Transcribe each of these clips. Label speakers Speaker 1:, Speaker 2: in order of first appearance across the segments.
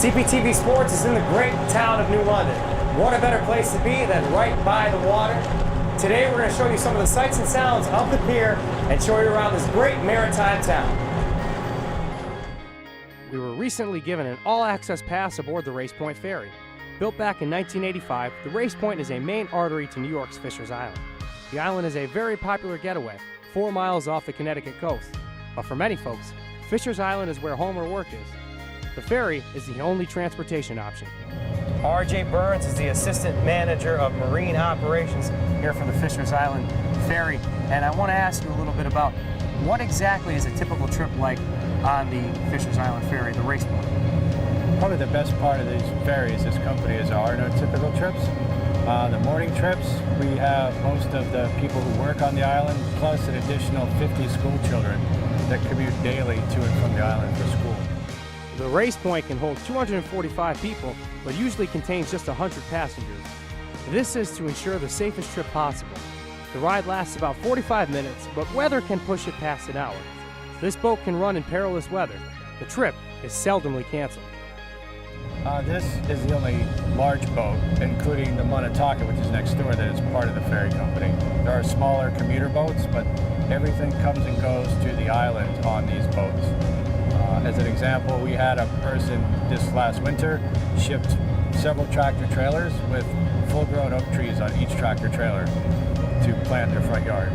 Speaker 1: CPTV Sports is in the great town of New London. What a better place to be than right by the water. Today we're going to show you some of the sights and sounds of the pier and show you around this great maritime town.
Speaker 2: We were recently given an all-access pass aboard the Race Point Ferry. Built back in 1985, the Race Point is a main artery to New York's Fisher's Island. The island is a very popular getaway, 4 miles off the Connecticut coast. But for many folks, Fisher's Island is where home or work is. The ferry is the only transportation option. R.J. Burns is the Assistant Manager of Marine Operations here for the Fisher's Island Ferry. And I want to ask you a little bit about what exactly is a typical trip like on the Fisher's Island Ferry, the Race Point?
Speaker 3: Probably the best part of these ferries, this company, is there are no typical trips. The morning trips, we have most of the people who work on the island, plus an additional 50 school children that commute daily to and from the island for school.
Speaker 2: The Race Point can hold 245 people, but usually contains just 100 passengers. This is to ensure the safest trip possible. The ride lasts about 45 minutes, but weather can push it past an hour. This boat can run in perilous weather. The trip is seldomly canceled.
Speaker 3: This is the only large boat, including the Montauk, which is next door, that is part of the ferry company. There are smaller commuter boats, but everything comes and goes to the island on these boats. As an example, we had a person this last winter shipped several tractor trailers with full-grown oak trees on each tractor trailer to plant in their front yard,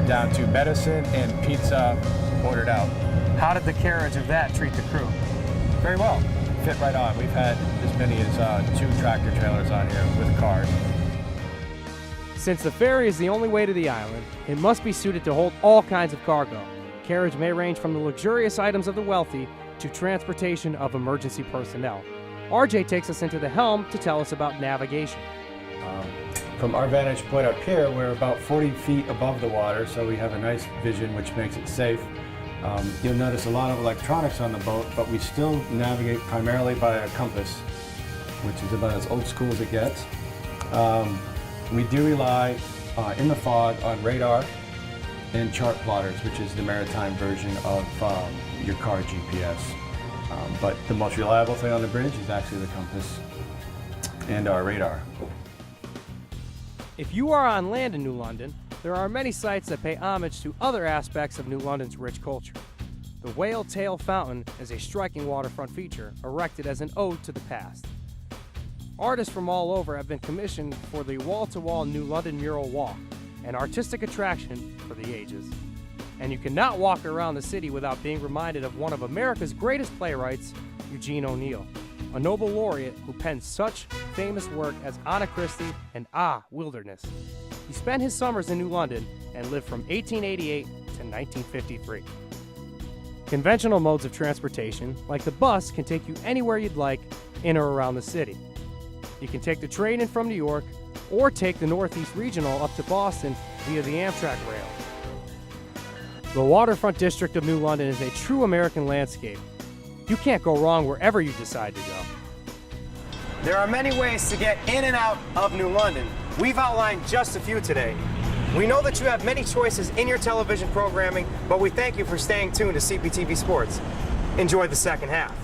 Speaker 3: down to medicine and pizza ordered out.
Speaker 2: How did the carriage of that treat the crew?
Speaker 3: Very well. Fit right on. We've had as many as 2 tractor trailers on here with cars.
Speaker 2: Since the ferry is the only way to the island, it must be suited to hold all kinds of cargo. Carriage may range from the luxurious items of the wealthy to transportation of emergency personnel. RJ takes us into the helm to tell us about navigation.
Speaker 3: From our vantage point up here, we're about 40 feet above the water, so we have a nice vision, which makes it safe. You'll notice a lot of electronics on the boat, but we still navigate primarily by a compass, which is about as old school as it gets. We do rely in the fog on radar and chart plotters, which is the maritime version of your car GPS. But the most reliable thing on the bridge is actually the compass and our radar.
Speaker 2: If you are on land in New London, there are many sites that pay homage to other aspects of New London's rich culture. The Whale Tail Fountain is a striking waterfront feature erected as an ode to the past. Artists from all over have been commissioned for the wall-to-wall New London Mural Walk, an artistic attraction for the ages. And you cannot walk around the city without being reminded of one of America's greatest playwrights, Eugene O'Neill, a Nobel laureate who penned such famous work as Anna Christie and Wilderness. He spent his summers in New London and lived from 1888 to 1953. Conventional modes of transportation, like the bus, can take you anywhere you'd like in or around the city. You can take the train in from New York, or take the Northeast Regional up to Boston via the Amtrak rail. The waterfront district of New London is a true American landscape. You can't go wrong wherever you decide to go.
Speaker 1: There are many ways to get in and out of New London. We've outlined just a few today. We know that you have many choices in your television programming, but we thank you for staying tuned to CPTV Sports. Enjoy the second half.